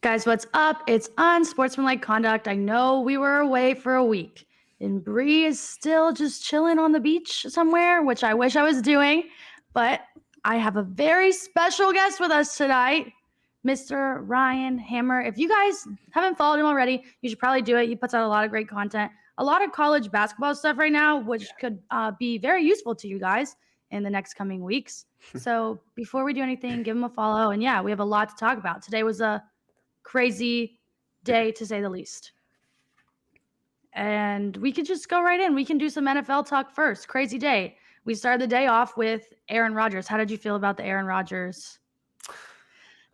Guys, what's up? It's Unsportsmanlike Conduct. I know we were away for a week, and Bree is still just chilling on the beach somewhere, which I wish I was doing, but I have a very special guest with us tonight, Mr. Ryan Hammer. If you guys haven't followed him already, you should probably do it. He puts out a lot of great content, a lot of college basketball stuff right now, which could be very useful to you guys in the next coming weeks. So before we do anything, give him a follow. And yeah, we have a lot to talk about. Today was a crazy day, to say the least. And we could just go right in. We can do some NFL talk first. Crazy day. We started the day off with Aaron Rodgers. How did you feel about the Aaron Rodgers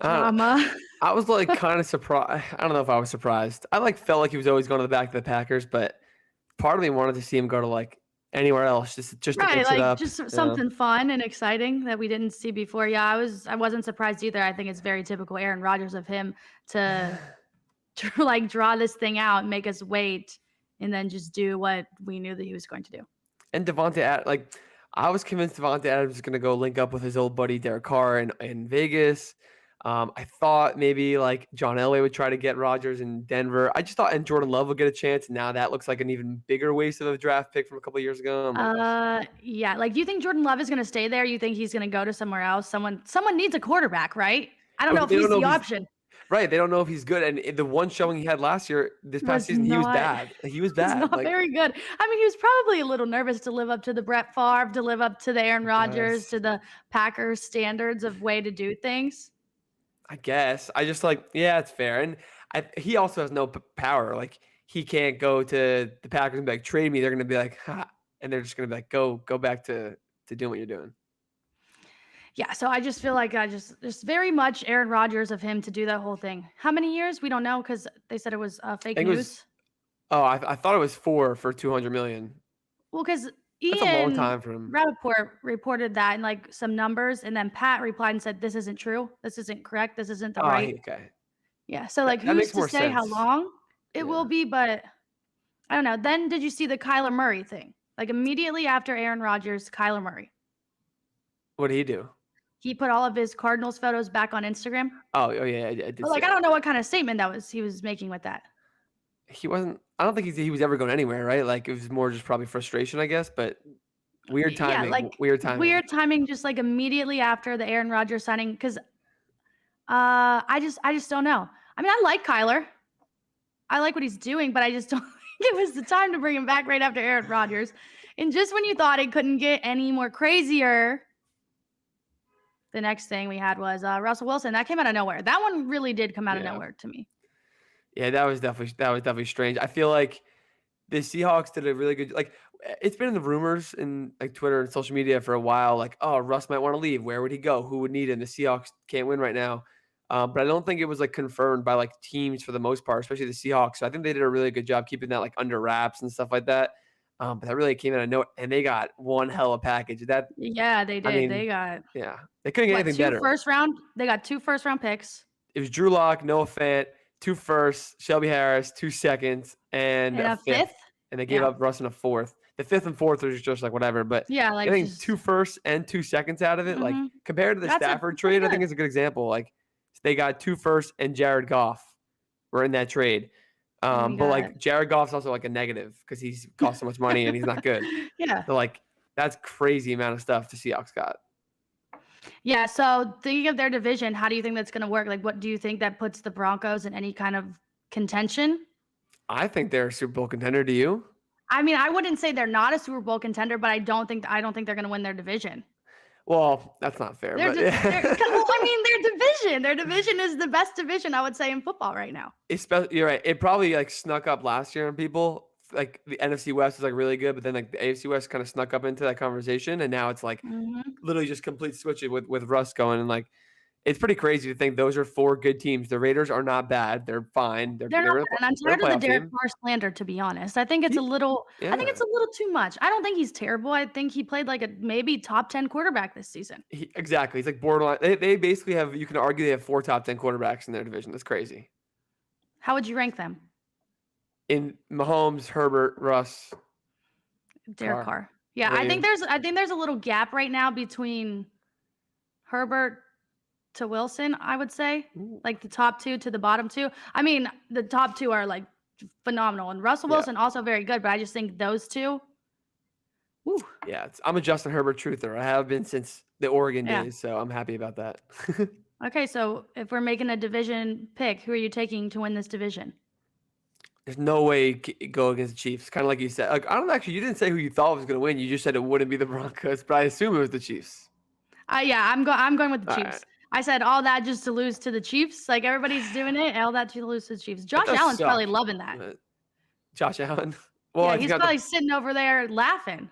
drama? I was like kind of surprised. I don't know if I was surprised. I felt like he was always going to the back of the Packers, but part of me wanted to see him go to anywhere else, just to mix it up. Just something fun and exciting that we didn't see before. Yeah, I wasn't surprised either. I think it's very typical Aaron Rodgers of him to draw this thing out and make us wait and then just do what we knew that he was going to do. And Devontae, I was convinced Devontae Adams was going to go link up with his old buddy Derek Carr in Vegas. I thought maybe John Elway would try to get Rodgers in Denver. I just thought, and Jordan Love would get a chance. Now that looks like an even bigger waste of a draft pick from a couple of years ago. Yeah. Do you think Jordan Love is going to stay there? You think he's going to go to somewhere else? Someone needs a quarterback, right? I don't know if he's the option. Right. They don't know if he's good. And the one showing he had last year, this past season, he was bad. He was bad. Not very good. I mean, he was probably a little nervous to live up to the Brett Favre, to live up to the Aaron Rodgers, to the Packers standards of way to do things. I guess. I just it's fair. And he also has no power. He can't go to the Packers and be like, trade me. They're going to be like, ha. And they're just going to be like, go back to doing what you're doing. Yeah, so I just feel like just very much Aaron Rodgers of him to do that whole thing. How many years? We don't know because they said it was fake news. I thought it was 4 for $200 million. Well, because that's a long time for him. Rappaport reported that in some numbers, and then Pat replied and said, "This isn't true. This isn't correct. This isn't the right." Okay. Yeah. So who's to say how long it will be? But I don't know. Then did you see the Kyler Murray thing? Immediately after Aaron Rodgers, Kyler Murray. What did he do? He put all of his Cardinals photos back on Instagram. Oh yeah, I did. But I don't know what kind of statement he was making with that. He wasn't. I don't think he was ever going anywhere, right? It was more just probably frustration, I guess. But weird timing. Yeah, weird timing. Weird timing, just immediately after the Aaron Rodgers signing, because I just don't know. I mean, I like Kyler. I like what he's doing, but I just don't think it was the time to bring him back right after Aaron Rodgers. And just when you thought it couldn't get any more crazier, the next thing we had was Russell Wilson. That came out of nowhere. That one really did come out of nowhere to me. Yeah, that was definitely strange. I feel like the Seahawks did a really good. It's been in the rumors in Twitter and social media for a while. Oh, Russ might want to leave. Where would he go? Who would need him? The Seahawks can't win right now. But I don't think it was confirmed by teams for the most part, especially the Seahawks. So I think they did a really good job keeping that under wraps and stuff like that. But that really came out of nowhere, and they got one hell of a package. They did. I mean, they got they couldn't get anything better. They got 2 first-round picks. It was Drew Lock, Noah Fant, 2 firsts, Shelby Harris, 2 seconds, and a fifth. And they gave up Russ in a 4th. The 5th and 4th was just whatever. But getting 2 firsts and 2 seconds out of it, compared to the Stafford trade, I think it's a good example. They got 2 firsts and Jared Goff were in that trade. But Jared Goff's also a negative because he's cost so much money and he's not good. Yeah. So that's crazy amount of stuff the Seahawks got. Yeah. So thinking of their division, how do you think that's going to work? What do you think that puts the Broncos in any kind of contention? I think they're a Super Bowl contender. Do you? I mean, I wouldn't say they're not a Super Bowl contender, but I don't think they're going to win their division. Well, that's not fair. Their division is the best division, I would say, in football right now. You're right. It probably snuck up last year on people. The NFC West was really good, but then the AFC West kind of snuck up into that conversation, and now it's literally just complete switch it with Russ going, and it's pretty crazy to think those are 4 good teams. The Raiders are not bad; they're fine. They're not bad. And I'm tired of the Derek Carr slander, to be honest. I think it's a little. I think it's a little too much. I don't think he's terrible. I think he played a maybe top 10 quarterback this season. Exactly, he's borderline. They basically have. You can argue they have 4 top 10 quarterbacks in their division. That's crazy. How would you rank them? In Mahomes, Herbert, Russ, Derek Carr. Yeah, I think there's a little gap right now between Herbert, to Wilson, I would say. Ooh. Like the top 2 to the bottom 2. I mean, the top 2 are like phenomenal, and Russell Yeah. Wilson also very good, but I just think those 2. Woo. Yeah, I'm a Justin Herbert truther. I have been since the Oregon Yeah. days, so I'm happy about that. Okay, so if we're making a division pick, who are you taking to win this division? There's no way go against the Chiefs. Kind of like you said. Like I don't actually. You didn't say who you thought was going to win. You just said it wouldn't be the Broncos, but I assume it was the Chiefs. Yeah, I'm going with the All Chiefs. right. I said all that just to lose to the Chiefs. Like everybody's doing it, all that to lose to the Chiefs. That Josh does Allen's probably suck. loving that. Josh Allen. Well, Yeah, he's probably sitting over there laughing.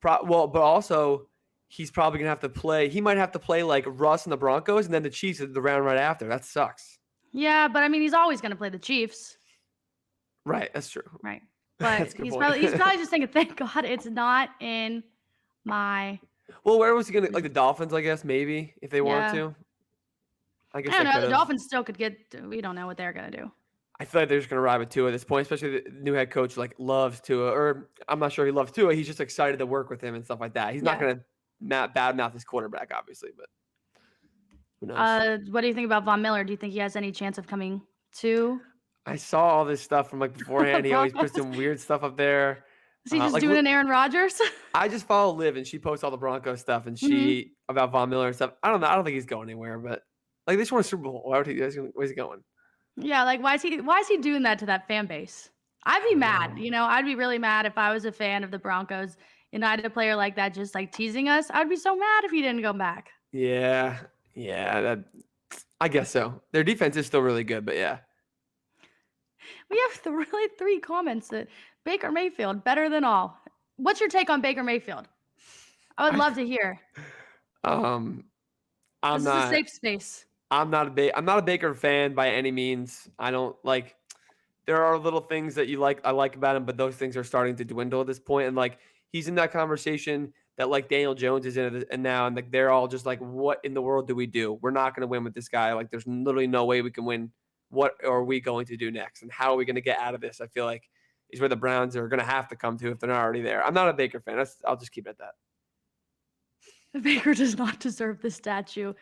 but also he's probably gonna have to play. He might have to play like Russ and the Broncos, and then the Chiefs the round right after. That sucks. Yeah, but I mean, he's always going to play the Chiefs. Right, that's true. Right. But That's a good he's point. probably just thinking, thank God it's not in my. Well, where was he gonna like the Dolphins? I guess maybe if they wanted Yeah. to. I guess I don't they know. The could've. Dolphins still could get. We don't know what they're going to do. I feel like they're just gonna ride with Tua at this point, especially the new head coach like loves Tua, or I'm not sure he loves Tua. He's just excited to work with him and stuff like that. He's not gonna badmouth his quarterback, obviously, but who knows? What do you think about Von Miller? Do you think he has any chance of coming to? I saw all this stuff from like beforehand. He always puts some weird stuff up there. Is he just doing an Aaron Rodgers? I just follow Liv, and she posts all the Broncos stuff, and she about Von Miller and stuff. I don't know. I don't think he's going anywhere, but like they just won a Super Bowl. Where's he going? Yeah, like why is he doing that to that fan base? I'd be mad. I'd be really mad if I was a fan of the Broncos and I had a player like that just like teasing us. I'd be so mad if he didn't go back. Yeah, I guess so. Their defense is still really good, but yeah. We have really 3 comments that Baker Mayfield better than all. What's your take on Baker Mayfield? I would love to hear. I'm This not is a safe space. I'm not a Baker fan by any means. I don't like. There are little things that I like about him, but those things are starting to dwindle at this point. And like he's in that conversation that like Daniel Jones is in it, and now, and like they're all just like, what in the world do we do? We're not going to win with this guy. Like there's literally no way we can win. What are we going to do next? And how are we going to get out of this? I feel like is where the Browns are going to have to come to if they're not already there. I'm not a Baker fan. I'll just keep it at that. Baker does not deserve the statue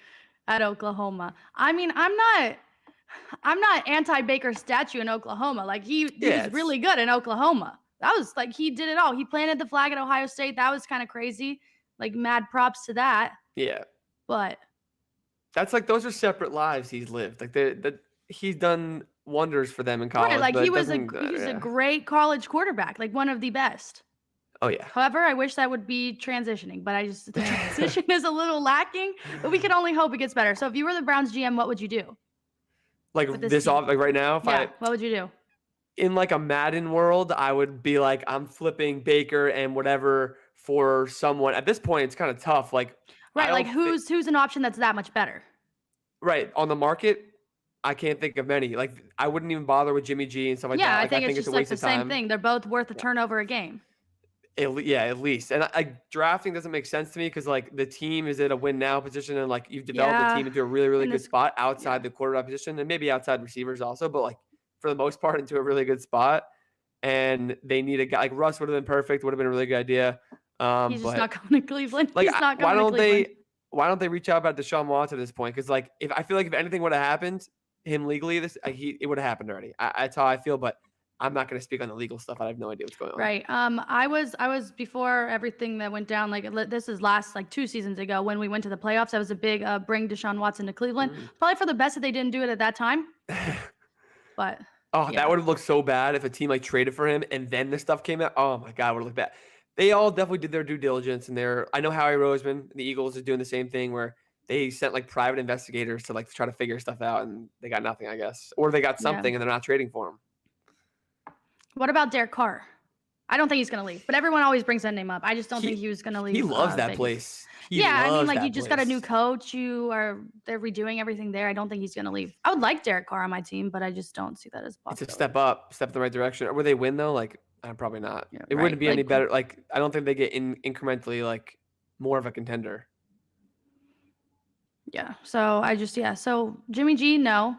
at Oklahoma. I mean, I'm not anti-Baker statue in Oklahoma. Like he was really good in Oklahoma. That was like he did it all. He planted the flag at Ohio State. That was kind of crazy. Like mad props to that. Yeah. But that's like those are separate lives he's lived. Like he's done wonders for them in college. Right, like but he was a great college quarterback, like one of the best. Oh yeah. However, I wish that would be transitioning, but the transition is a little lacking. But we can only hope it gets better. So if you were the Browns GM, what would you do? Like like right now, what would you do? In like a Madden world, I would be like, I'm flipping Baker and whatever for someone. At this point, it's kind of tough. Like right, like who's an option that's that much better? Right on the market. I can't think of many. Like I wouldn't even bother with Jimmy G and stuff like that. Yeah, like, I think it's just like the same thing. They're both worth a turnover a game. At least. And drafting doesn't make sense to me because like the team is at a win now position, and like you've developed the team into a really, really good spot outside the quarterback position and maybe outside receivers also, but like for the most part into a really good spot. And they need a guy like Russ would have been perfect, would have been a really good idea. He's just not coming to Cleveland. Like, He's not coming to Cleveland. Why don't they reach out about Deshaun Watson at this point? Because like I feel like if anything would have happened, him legally, it would have happened already. That's how I feel, but I'm not going to speak on the legal stuff. I have no idea what's going on. Right. I was before everything that went down. Like this is last like 2 seasons ago when we went to the playoffs. I was a big bring Deshaun Watson to Cleveland. Probably for the best that they didn't do it at that time. But that would have looked so bad if a team like traded for him and then the stuff came out. Oh my God, would have looked bad. They all definitely did their due diligence, and I know Howie Roseman, the Eagles, is doing the same thing where they sent like private investigators to like try to figure stuff out, and they got nothing, I guess, or they got something and they're not trading for him. What about Derek Carr? I don't think he's going to leave, but everyone always brings that name up. I just don't think he was going to leave. He loves that place. I mean, like you just got a new coach. They're redoing everything there. I don't think he's going to leave. I would like Derek Carr on my team, but I just don't see that as possible. It's a step up, step in the right direction. Or will they win though? Like, probably not. Yeah, it wouldn't be any better. Like, I don't think they get incrementally like more of a contender. Yeah. So So Jimmy G, no.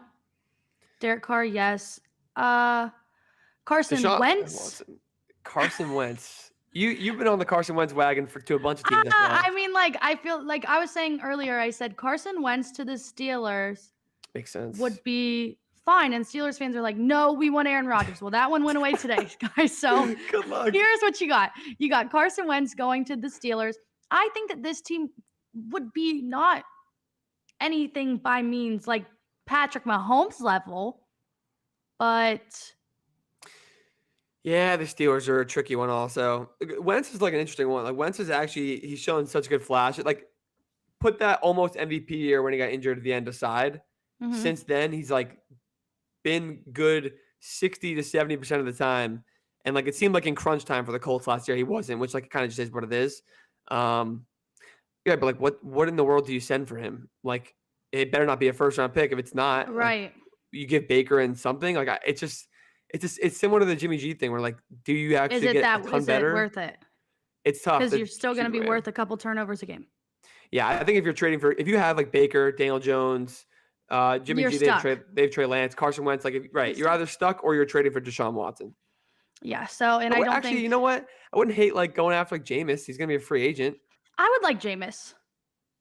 Derek Carr, yes. Carson Wentz. Carson Wentz. You've been on the Carson Wentz wagon to a bunch of teams. I feel like. I mean, like, I feel like I was saying earlier, I said Carson Wentz to the Steelers Makes sense. would be fine. And Steelers fans are like, no, we want Aaron Rodgers. Well, that one went away today, guys. So good luck. Here's what you got. You got Carson Wentz going to the Steelers. I think that this team would be not anything by means like Patrick Mahomes level, but yeah, the Steelers are a tricky one also. Wentz is like an interesting one. Like Wentz is actually he's shown such good flash. Like put that almost MVP year when he got injured at the end aside. mhm. Since then, he's like been good 60 to 70% of the time. And like it seemed like in crunch time for the Colts last year, he wasn't, which like it kind of just is what it is. Yeah, but like what in the world do you send for him? Like it better not be a first round pick. If it's not, right. like, you give Baker and something. Like it's similar to the Jimmy G thing where like, do you actually Is it get that a ton is better? it worth it? It's tough Because to you're still going to keep be it worth a couple turnovers a game. Yeah, I think if you're trading for, if you have like Baker, Daniel Jones, Jimmy You're G, stuck. they have Trey Lance, Carson Wentz, like you're either stuck or you're trading for Deshaun Watson. Yeah. So, and I don't Actually, think you know what? I wouldn't hate like going after like Jameis. He's gonna be a free agent, I would like Jameis.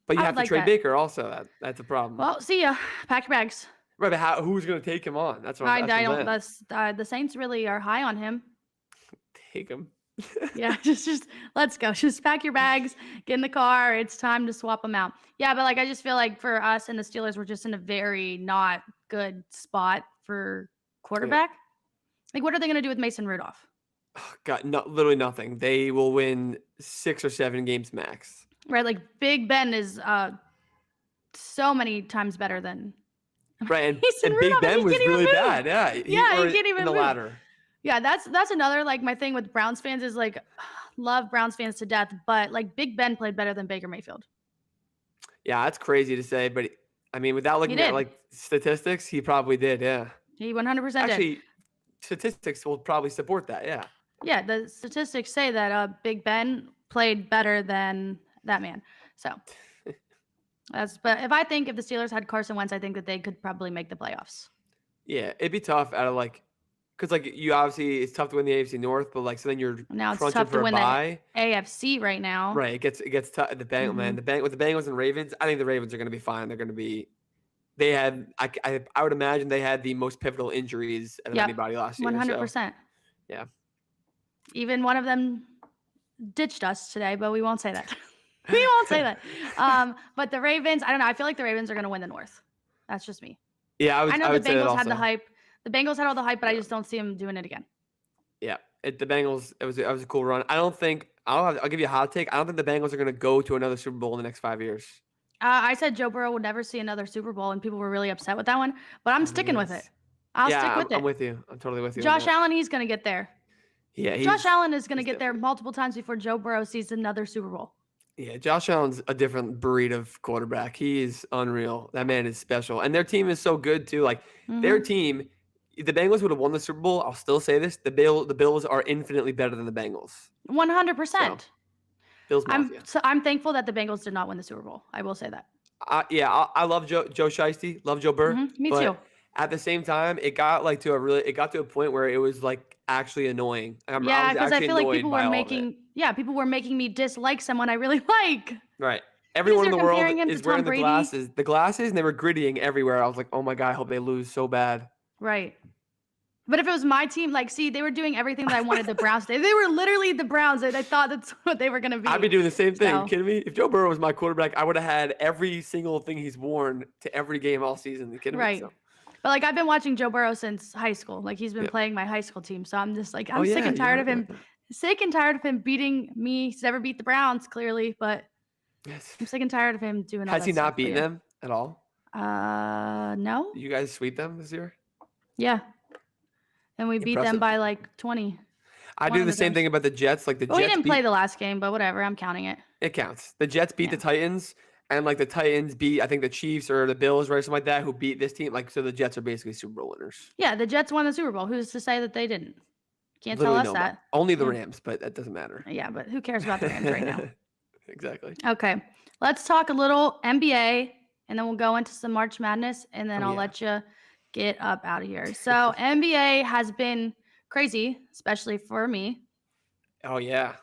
but you I have would to like trade that. Baker also. That's a problem. Well, see ya. Pack your bags. Right, but who's gonna take him on? That's what I that's don't. what I'm The Saints really are high on him. take him. Yeah, just let's go. Just pack your bags, get in the car. It's time to swap them out. Yeah, but like I just feel like for us and the Steelers, we're just in a very not good spot for quarterback. Like, what are they going to do with Mason Rudolph? God, no, literally nothing. They will win 6 or 7 games max. Right, like Big Ben is so many times better than Right, and Mason Big Rudolph, and Ben he was can't even really move. bad. Yeah, He can't even in the move. ladder. Yeah, that's another like my thing with Browns fans is like love Browns fans to death, but like Big Ben played better than Baker Mayfield. Yeah, that's crazy to say, but I mean, without looking at did. like statistics, he probably did. Yeah, He 100% did. actually, statistics will probably support that. Yeah, Yeah, the statistics say that Big Ben played better than that man. So but if the Steelers had Carson Wentz, I think that they could probably make the playoffs. yeah, it'd be tough out of like, because like you obviously it's tough to win the AFC North, but like so then you're Now it's crunching tough for to a win bye. the AFC right now. Right, it gets tough. The Bengals, man, with the Bengals and Ravens, I think the Ravens are going to be fine. They're going to be. They had, I would imagine they had the most pivotal injuries of anybody last year. 100%. So, yeah. Even one of them ditched us today, but we won't say that. We won't say that. But the Ravens, I don't know. I feel like the Ravens are going to win the North. That's just me. Yeah, I know would the say that Bengals had the also. hype. The Bengals had all the hype, but I just don't see them doing it again. Yeah, the Bengals. It was a cool run. I don't think I'll give you a hot take. I don't think the Bengals are going to go to another Super Bowl in the next 5 years. I said Joe Burrow would never see another Super Bowl, and people were really upset with that one. But I'm sticking with it. I'll stick with it. I'm with you. I'm totally with you. Josh Allen, he's going to get there. Yeah, Josh Allen is going to get there multiple times before Joe Burrow sees another Super Bowl. Yeah, Josh Allen's a different breed of quarterback. He is unreal. That man is special, and their team is so good too. Like their team. If the Bengals would have won the Super Bowl, I'll still say this: the Bills are infinitely better than the Bengals. 100%. Bills Mafia. I'm thankful that the Bengals did not win the Super Bowl. I will say that. I love Joe Shiesty, love Joe Burr. Me too. At the same time, it got to a point where it was like actually annoying. Yeah, because I feel like people were making me dislike someone I really like. Right. Everyone in the world is wearing Brady. the glasses, and they were grittying everywhere. I was like, oh my God, I hope they lose so bad. Right. But if it was my team, like, see, they were doing everything that I wanted the Browns to do. They were literally the Browns. I thought that's what they were going to be. I'd be doing the same thing. Are you kidding me? If Joe Burrow was my quarterback, I would have had every single thing he's worn to every game all season. Are you kidding me? Right. But, like, I've been watching Joe Burrow since high school. Like, he's been playing my high school team. So I'm just like, I'm sick and tired of him. Sick and tired of him beating me. He's never beat the Browns, clearly. But I'm sick and tired of him doing all that. Has he not beaten them at all? No. You guys sweep them this year? Yeah. And we beat them by like 20. I do the same thing about the Jets. Like Jets. He didn't play the last game, but whatever. I'm counting it. It counts. The Jets beat the Titans, and like the Titans beat, I think the Chiefs or the Bills, right, something like that, who beat this team. Like so, the Jets are basically Super Bowl winners. Yeah, the Jets won the Super Bowl. Who's to say that they didn't? Can't tell us that. Only the Rams, but that doesn't matter. Yeah, but who cares about the Rams right now? Exactly. Okay, let's talk a little NBA, and then we'll go into some March Madness, and then I'll let you get up out of here. So NBA has been crazy, especially for me. Oh yeah.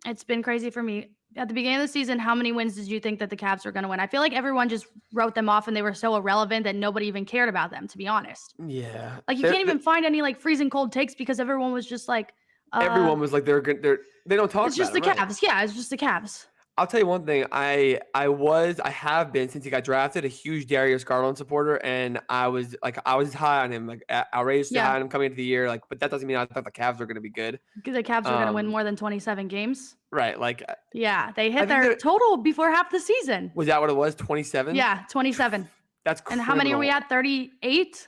It's been crazy for me. At the beginning of the season, how many wins did you think that the Cavs were going to win? I feel like everyone just wrote them off and they were so irrelevant that nobody even cared about them, to be honest. Yeah. Like, you can't even find any, like, freezing cold takes because everyone was just like, Everyone was like, they don't talk it's just about the it, right? Cavs. Yeah, it's just the Cavs. I'll tell you one thing. I have been since he got drafted a huge Darius Garland supporter, and I was high on him, like outrageously high Yeah, on him coming into the year. Like, but that doesn't mean I thought the Cavs were going to be good. because the Cavs were going to win Um, more than 27 games. right. Like, Yeah, they I hit think their that total before half the season. was that what it was. 27. Yeah, 27. That's And how many are we criminal. at? 38?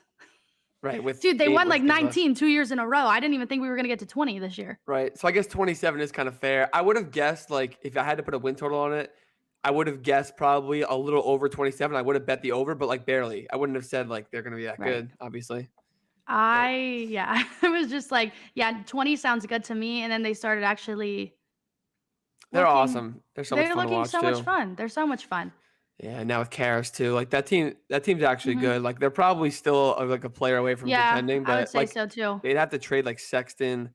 Right. With Dude, they 8 won more like games left. 19 2 years in a row. I didn't even think we were going to get to 20 this year. Right. So I guess 27 is kind of fair. I would have guessed, like, if I had to put a win total on it, I would have guessed probably a little over 27. I would have bet the over, but like barely. I wouldn't have said like they're going to be that Right. good, obviously. I was just like, yeah, 20 sounds good to me. And then they started actually They're looking, awesome. They're so much they're fun to looking watch so too. much fun. They're so much fun. Yeah, now with Karras too. Like that team's actually Mhm. good. Like they're probably still like a player away from Yeah, contending, I would but say like so too. they'd have to trade like Sexton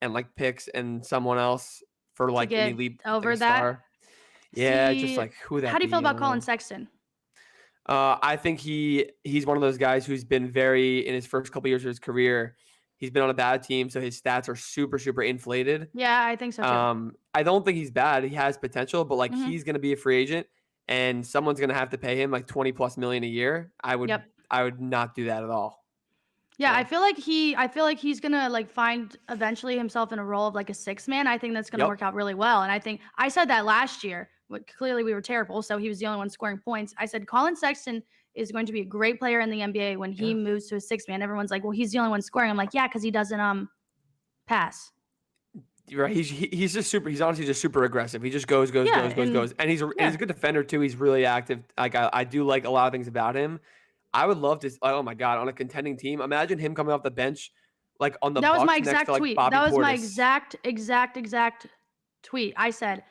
and like picks and someone else for To like an get elite like over a that. star. Yeah, just See, like who how that do you be? feel I about don't Colin know. Sexton? I think he's one of those guys who's been very in his first couple years of his career. He's been on a bad team, so his stats are super super inflated. Yeah, I think so too. I don't think he's bad. He has potential, but like Hmm. he's going to be a free agent, and someone's going to have to pay him like 20+ million a year. Yep. I would not do that at all. Yeah, So, I feel like he's gonna like find eventually himself in a role of like a six man. I think that's gonna yep. work out really well. And I think I said that last year, but clearly we were terrible. So he was the only one scoring points. I said Colin Sexton is going to be a great player in the NBA when he Yeah. moves to a six man. Everyone's like, well, he's the only one scoring. I'm like, yeah, because he doesn't pass. You're right. He's just super. He's honestly just super aggressive. He just goes, goes, Yeah, goes, goes, goes, and he's yeah. a good defender too. He's really active. Like I do like a lot of things about him. I would love to. Oh my god, on a contending team, imagine him coming off the bench, like on the That was my Bucks next to exact like tweet. Bobby That was my Portis. exact tweet. I said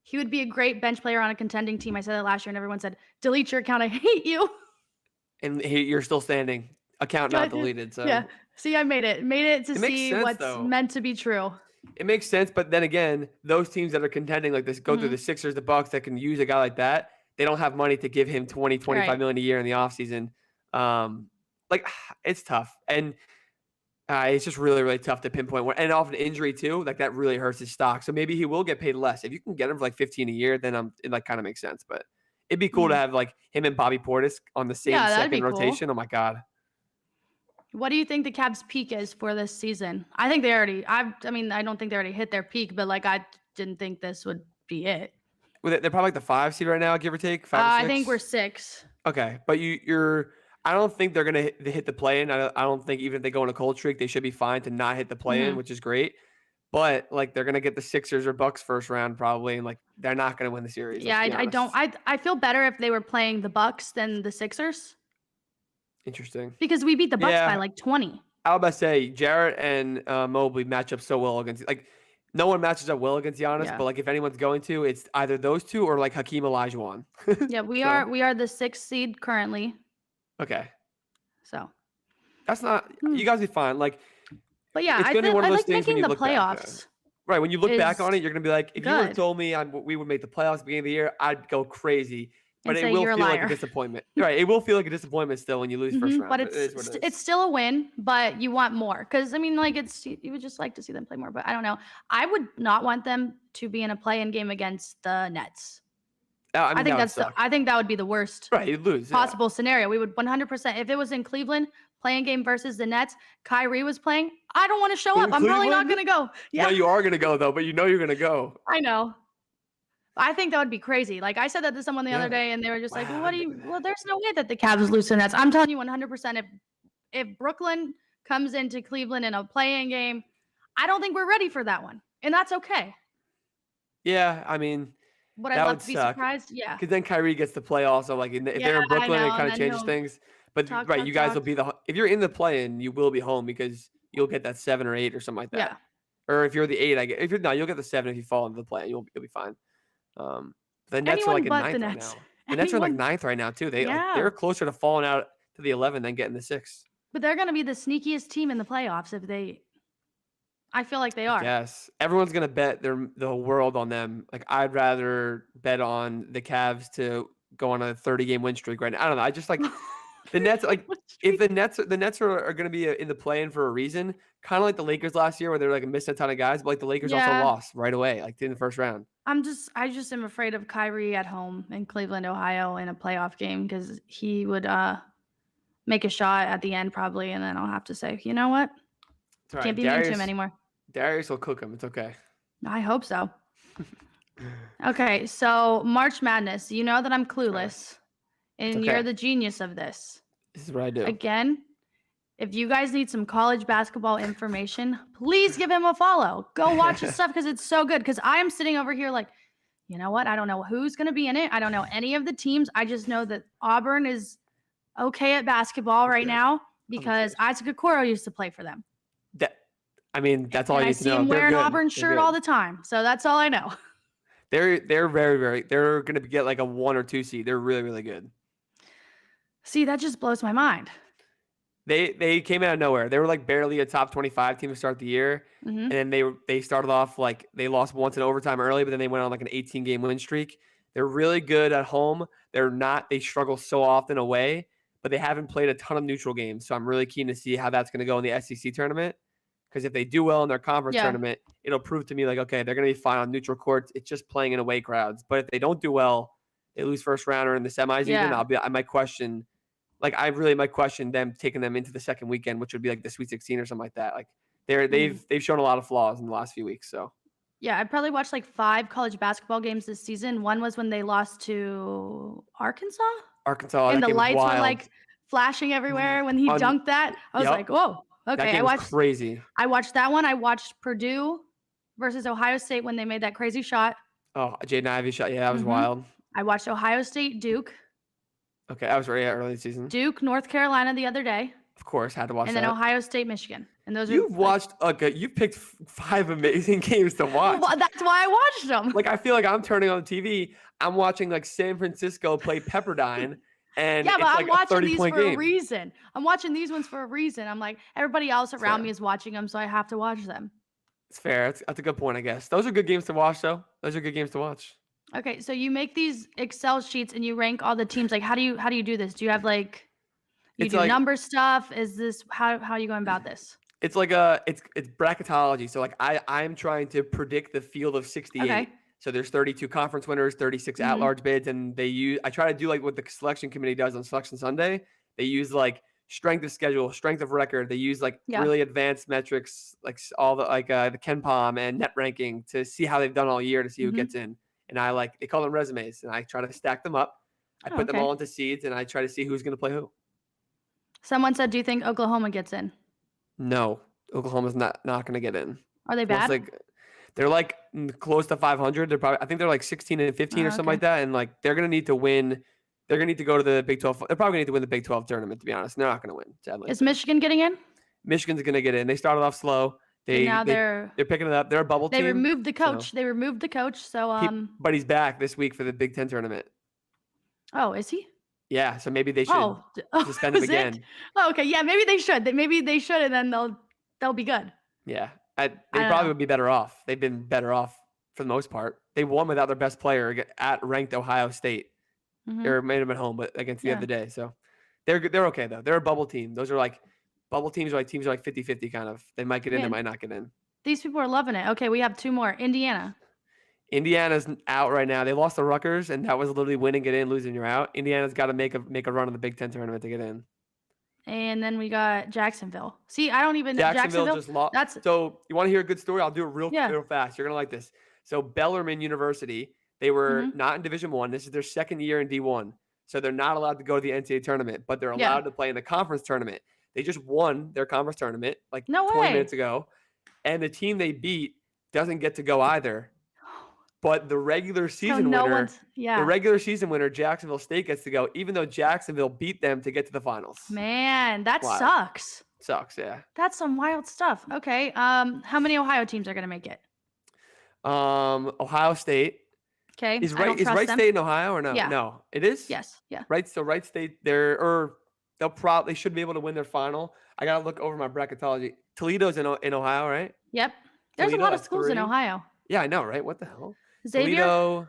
he would be a great bench player on a contending team. I said that last year, and everyone said, delete your account. I hate you. And you're still standing. Account not deleted. So Yeah. See, I made it. Made it to it makes see sense what's though. meant to be true. It makes sense, but then again, those teams that are contending like this go through Mhm. the Sixers, the Bucks that can use a guy like that. They don't have money to give him 20, 25 Right. million a year in the offseason. Like it's tough. And it's just really, really tough to pinpoint. And off an injury too, like that really hurts his stock. So maybe he will get paid less. If you can get him for like 15 a year, then it like kind of makes sense. But it'd be cool to Mhm. have like him and Bobby Portis on the same Yeah, that'd be second cool. rotation. Oh my God. What do you think the Cavs' peak is for this season? I think they already. I mean, I don't think they already hit their peak, but like I didn't think this would be it. Well, they're probably like the 5 seed right now, give or take. 5 or 6. I think we're 6. Okay, but you're. I don't think they're gonna hit the play-in. I don't think even if they go on a cold streak, they should be fine to not hit the play-in, Mhm. which is great. But like they're gonna get the Sixers or Bucks first round probably, and like they're not gonna win the series. Yeah, Let's be I don't. honest. I feel better if they were playing the Bucks than the Sixers Interesting. because we beat the Bucks by Yeah, like 20. I was about to say Jarrett and Mobley match up so well against like no one matches up well against Giannis, Yeah. but like if anyone's going to, it's either those two or like Hakeem Olajuwon. Yeah, we So are the 6th seed currently. okay, So, that's not Hmm. you guys be fine. Like but yeah, it's gonna be one I of those like things when making you the look back. playoffs. Right, when you look back on Is it, you're gonna be like, if you would have good told me we would make the playoffs at the beginning of the year, I'd go crazy. But and it say will you're a feel like a liar. disappointment. Right, it will feel like a disappointment still when you lose first round. But But it is what it it's is. still a win, but you want more because I mean, like you would just like to see them play more. But I don't know. I would not want them to be in a play-in game against the Nets. I mean, that would suck. I think that would be the worst Right, you'd lose. Yeah. possible scenario. We would 100% if it was in Cleveland playing game versus the Nets. Kyrie was playing. I don't want to show In up. I'm probably not Cleveland? gonna go. Yeah, No, you are gonna go though, but you know you're gonna go. I know. I think that would be crazy. Like I said that to someone the other Yeah. day, and they were just like, "Well, Wow. what do you? Well, there's no way that the Cavs lose to the Nets." I'm telling you, 100%. If Brooklyn comes into Cleveland in a play-in game, I don't think we're ready for that one, and that's okay. Yeah, I mean, Would I that love would to be suck. surprised? Yeah. Because then Kyrie gets to play also. Like if Yeah, they're in I Brooklyn, know. it kind And of then changes he'll things. But talk, right, talk, you guys talk. will be if you're in the play-in, you will be home because you'll get that 7 or 8 or something like that. Yeah. Or if you're the 8, if you're no, you'll get the 7 if you fall into the play. You'll be fine. The Nets are Anyone like in but the 9th right Nets. now. The Nets are like Anyone. 9th right now too. Yeah. They're closer to falling out to the 11 than getting the 6. But they're going to be the sneakiest team in the playoffs if they. I feel like they are. Yes, everyone's gonna bet the world on them. Like I'd rather bet on the Cavs to go on a 30-game win streak right now. I don't know. I just like the Nets. Like if the Nets are going to be in the play-in for a reason, kind of like the Lakers last year, where they're like missing a ton of guys, but like the Lakers also Yeah. lost right away, like in the first round. I just am afraid of Kyrie at home in Cleveland, Ohio, in a playoff game because he would make a shot at the end probably, and then I'll have to say, you know what? It's all right. Can't be mean to him anymore. Darius will cook him. It's okay. I hope so. Okay, so March Madness. You know that I'm clueless, and okay. you're the genius of this. This is what I do. Again, if you guys need some college basketball information, please give him a follow. Go watch his stuff because it's so good. Because I am sitting over here like, you know what? I don't know who's going to be in it. I don't know any of the teams. I just know that Auburn is okay at basketball right now because Isaac Okoro used to play for them. That's all you need to know. I see him wearing Auburn shirt all the time. So that's all I know. They're very, very, they're going to get like a 1 or 2 seed. They're really, really good. See, that just blows my mind. They came out of nowhere. They were like barely a top 25 team to start the year. And then they started off like they lost once in overtime early, but then they went on like an 18-game win streak. They're really good at home. They struggle so often away, but they haven't played a ton of neutral games. So I'm really keen to see how that's going to go in the SEC tournament. Because if they do well in their conference tournament, it'll prove to me like, okay, they're going to be fine on neutral courts. It's just playing in away crowds. But if they don't do well, they lose first round or in the semis even, I might question, might question them taking them into the second weekend, which would be like the Sweet 16 or something like that. Like they've shown a lot of flaws in the last few weeks. So yeah, I probably watched like 5 college basketball games this season. One was when they lost to Arkansas. And the lights were like flashing everywhere when he dunked that. I was like, whoa. Okay, crazy. I watched that one. I watched Purdue versus Ohio State when they made that crazy shot. Oh, Jaden Ivey shot. Yeah, that was wild. I watched Ohio State Duke. Okay, that was very early in the season. Duke, North Carolina the other day. Of course, had to watch that. And then Ohio State, Michigan. And those you've watched. Okay, you picked 5 amazing games to watch. Well, that's why I watched them. Like I feel like I'm turning on the TV. I'm watching like San Francisco play Pepperdine. And yeah, but I'm like watching these for a reason. I'm watching these ones for a reason. I'm like, everybody else around me is watching them, so I have to watch them. It's fair. That's a good point, I guess. Those are good games to watch, though. Those are good games to watch. Okay, so you make these Excel sheets and you rank all the teams. Like, how do you do this? Do you have like you do number stuff? Is this how are you going about this? It's like it's bracketology. So like I'm trying to predict the field of 68. Okay. So there's 32 conference winners, 36 at-large bids, and I try to do like what the selection committee does on Selection Sunday. They use like strength of schedule, strength of record. They use like really advanced metrics, like all the the Ken Palm and net ranking to see how they've done all year to see who gets in. And they call them resumes, and I try to stack them up. I put them all into seeds, and I try to see who's going to play who. Someone said, "Do you think Oklahoma gets in?" No, Oklahoma's not going to get in. Are they bad? They're like close to 500. I think they're like 16 and 15 or something like that. And like they're gonna need to win. They're gonna need to go to the Big 12. They're probably gonna need to win the Big 12 tournament. To be honest, they're not gonna win. Sadly, is Michigan getting in? Michigan's gonna get in. They started off slow. They're picking it up. They're a bubble team. They removed the coach. So but he's back this week for the Big 10 tournament. Oh, is he? Yeah. So maybe they should suspend him again. Oh, okay. Yeah, maybe they should. Maybe they should, and then they'll be good. Yeah. They probably would be better off. They've been better off for the most part. They won without their best player at ranked Ohio State. Or made them at home, but against the other day. So they're okay though. They're a bubble team. Those are like bubble teams are like 50-50 kind of. They might get in, they might not get in. These people are loving it. Okay, we have 2 more. Indiana's out right now. They lost to Rutgers, and that was literally winning, get in, losing, you're out. Indiana's got to make a run in the Big 10 tournament to get in. And then we got Jacksonville. See, I don't even Jacksonville just lost. So you want to hear a good story? I'll do it real fast. You're gonna like this. So Bellarmine University, they were not in Division I. This is their second year in D1. So they're not allowed to go to the NCAA tournament, but they're allowed to play in the conference tournament. They just won their conference tournament like 20 minutes ago. And the team they beat doesn't get to go either. But the regular season winner, Jacksonville State, gets to go, even though Jacksonville beat them to get to the finals. Man, that sucks. Sucks, yeah. That's some wild stuff. Okay. How many Ohio teams are going to make it? Ohio State. Okay. Is Wright State in Ohio or no? Yeah. No, it is? Yes. Yeah. Right. So Wright State, they should be able to win their final. I got to look over my bracketology. Toledo's in Ohio, right? Yep. There's a Toledo lot of at schools in 3. Ohio. Yeah, I know, right? What the hell? Xavier? Toledo,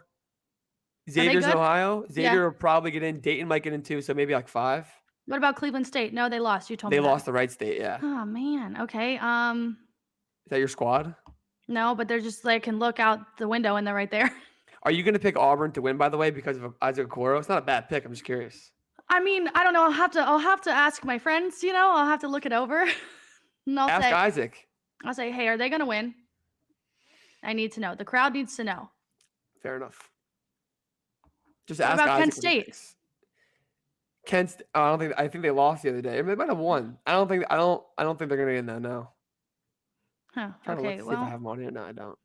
Xavier's in good? Ohio. Yeah. Xavier will probably get in. Dayton might get in too, so maybe like 5. What about Cleveland State? No, they lost. You told me They that. lost the right state, yeah. Oh man. Okay. Is that your squad? No, but they're just like can look out the window and they're right there. Are you going to pick Auburn to win, by the way, because of Isaac Okoro? It's not a bad pick. I'm just curious. I mean, I don't know. I'll have to ask my friends. I'll have to look it over. And Ask Isaac. I'll say, hey, are they gonna win? I need to know. The crowd needs to know. Fair enough. Just What ask about Isaac. Kent State? I think they lost the other day. They might have won. I don't think they're gonna get in though. Huh. Trying to look Okay. to see if I have them on here. No, I don't.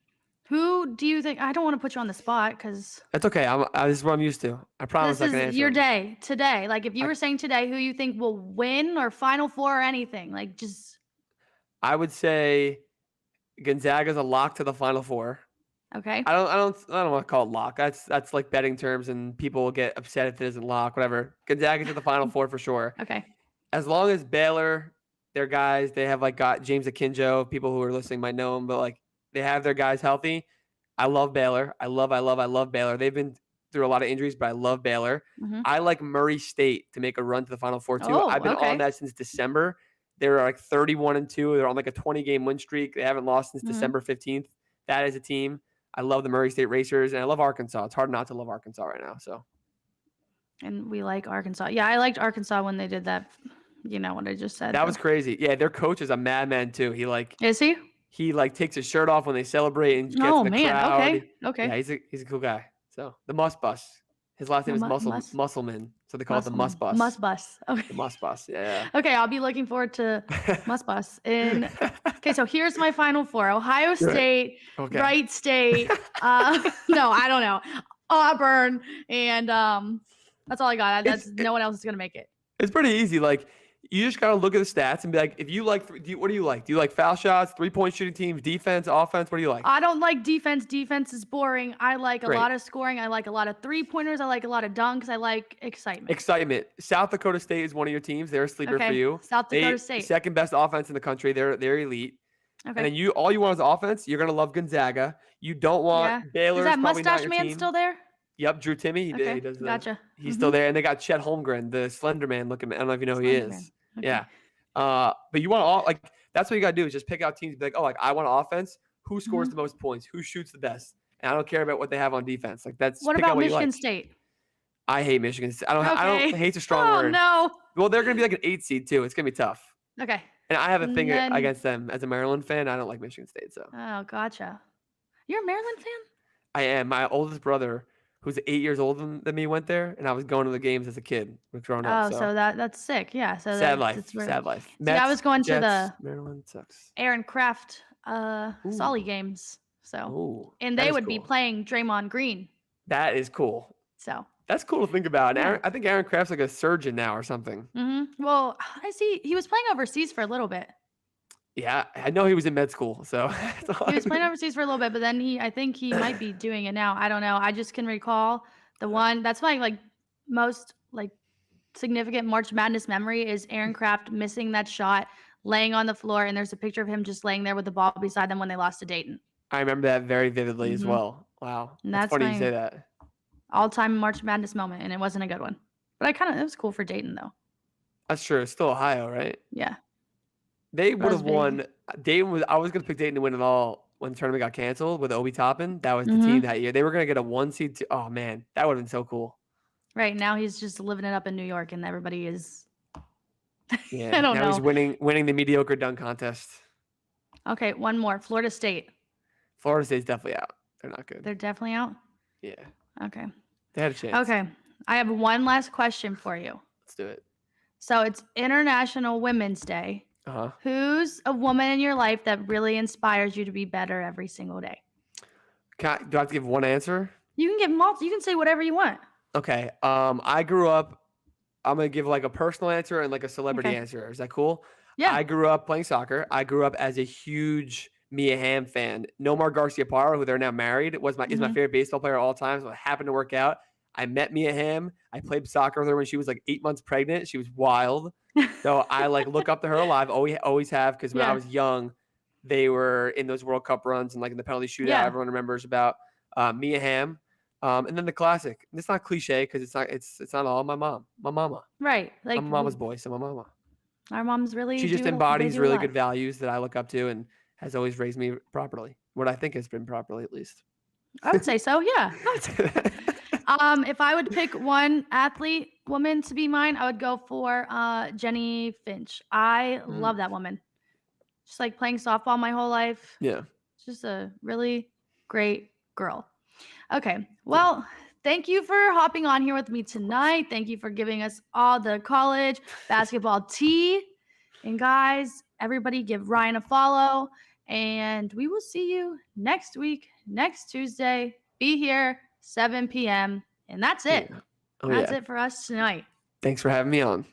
Who do you think? I don't want to put you on the spot because That's okay. This is what I'm used to. I promise this I can is answer your them. day today. Like if you were saying today who you think will win or Final Four or anything, like just I would say Gonzaga's a lock to the Final Four. okay. I don't want to call it lock. That's like betting terms, and people will get upset if it isn't lock. Whatever. Gonzaga's at the Final Four for sure. Okay. As long as Baylor, their guys, they have got James Akinjo. People who are listening might know him, but like they have their guys healthy. I love Baylor. I love Baylor. They've been through a lot of injuries, but I love Baylor. Mhm. I like Murray State to make a run to the Final Four too. Oh, I've been okay. on that since December. They were like 31-2. They're on like a 20-game win streak. They haven't lost since Mhm. December 15th. That is a team. I love the Murray State Racers, and I love Arkansas. It's hard not to love Arkansas right now. So, And we like Arkansas. Yeah, I liked Arkansas when they did that. You know what I just said. that was crazy. Yeah, their coach is a madman too. Is he? He takes his shirt off when they celebrate and gets Oh in the man. crowd. Okay. Yeah, he's a cool guy. So the Must Bus. His last name is Musselman, so they call it the Must Bus. Must Bus. Okay. The Must Bus. Yeah. Okay, I'll be looking forward to Must Bus. Okay, so here's my Final Four: Ohio State, Okay. Wright State. No, I don't know. Auburn, and that's all I got. No one else is gonna make it. It's pretty easy. Like you just gotta look at the stats and be like, if you like, what do you like? Do you like foul shots, 3-point shooting teams, defense, offense? What do you like? I don't like defense. Defense is boring. I like Great. a lot of scoring. I like a lot of 3-pointers. I like a lot of dunks. I like excitement. South Dakota State is one of your teams. They're a sleeper for you. South Dakota State. Second best offense in the country. They're elite. Okay. And then all you want is offense. You're gonna love Gonzaga. You don't want Baylor. Is that mustache man still there? Yep, Drew Timmy. Okay, He does gotcha. He's still there, and they got Chet Holmgren, the Slender Man looking. I don't know if you know who he is. Okay. Yeah. But you want that's what you gotta do is just pick out teams. Be like, oh, I want offense. Who scores the most points? Who shoots the best? And I don't care about what they have on defense. Like that's. What pick about out what Michigan you like. State? I hate Michigan State. I don't hate's a strong word. Oh no. Well, they're gonna be like an 8 seed too. It's gonna be tough. Okay. And I have a thing against them as a Maryland fan. I don't like Michigan State, so. Oh, gotcha. You're a Maryland fan? I am. My oldest brother, who's 8 years older than me, went there, and I was going to the games as a kid, growing up. Oh, so that's sick. Yeah. So sad life. Sad life. See, I was going to the Maryland sucks. Aaron Kraft Solly games. So and they would be playing Draymond Green. That is cool. So that's cool to think about. And I think Aaron Kraft's like a surgeon now or something. Mm-hmm. Well, I see he was playing overseas for a little bit. Yeah, I know he was in med school, so he was playing overseas for a little bit, but then I think he might be doing it now. I don't know. I just can recall the one that's my most significant March Madness memory is Aaron Kraft missing that shot, laying on the floor, and there's a picture of him just laying there with the ball beside them when they lost to Dayton. I remember that very vividly as well. Wow, that's funny you say that. All-time March Madness moment, and it wasn't a good one, but it was cool for Dayton though. That's true. It's still Ohio, right? Yeah. They would have won. Dayton I was going to pick Dayton to win it all when the tournament got canceled with Obi Toppin. That was the team that year. They were going to get a 1 seed. Oh man, that would have been so cool. Right now he's just living it up in New York, and everybody is. Yeah, I don't know. He's winning the mediocre dunk contest. Okay, one more. Florida State. Florida State's definitely out. They're not good. They're definitely out. Yeah. Okay. They had a chance. Okay, I have one last question for you. Let's do it. So it's International Women's Day. Uh-huh. Who's a woman in your life that really inspires you to be better every single day? Do I have to give one answer? You can give multiple. You can say whatever you want. Okay. I grew up. I'm gonna give a personal answer and a celebrity answer. Is that cool? Yeah. I grew up playing soccer. I grew up as a huge Mia Hamm fan. Nomar Garciaparra, who they're now married, is my favorite baseball player of all time. So it happened to work out. I met Mia Hamm. I played soccer with her when she was 8 months pregnant. She was wild. So I look up to her alive. Always have, because when I was young, they were in those World Cup runs and like in the penalty shootout. Yeah. Everyone remembers about Mia Hamm. And then the classic. And it's not cliche because it's not all my mama. Right. I'm Like a mama's boy, so my mama. our moms really She just they embodies do a really lot. good values that I look up to and has always raised me properly. What I think has been properly, at least. I would say so. Yeah. I would say. If I would pick one athlete woman to be mine, I would go for Jenny Finch. I love that woman. Just like playing softball my whole life. Yeah. Just a really great girl. Okay. Well, thank you for hopping on here with me tonight. Thank you for giving us all the college basketball tea. And guys, everybody give Ryan a follow. And we will see you next week, next Tuesday. Be here, 7 p.m. And that's it. Yeah. Oh, That's yeah. it for us tonight. Thanks for having me on.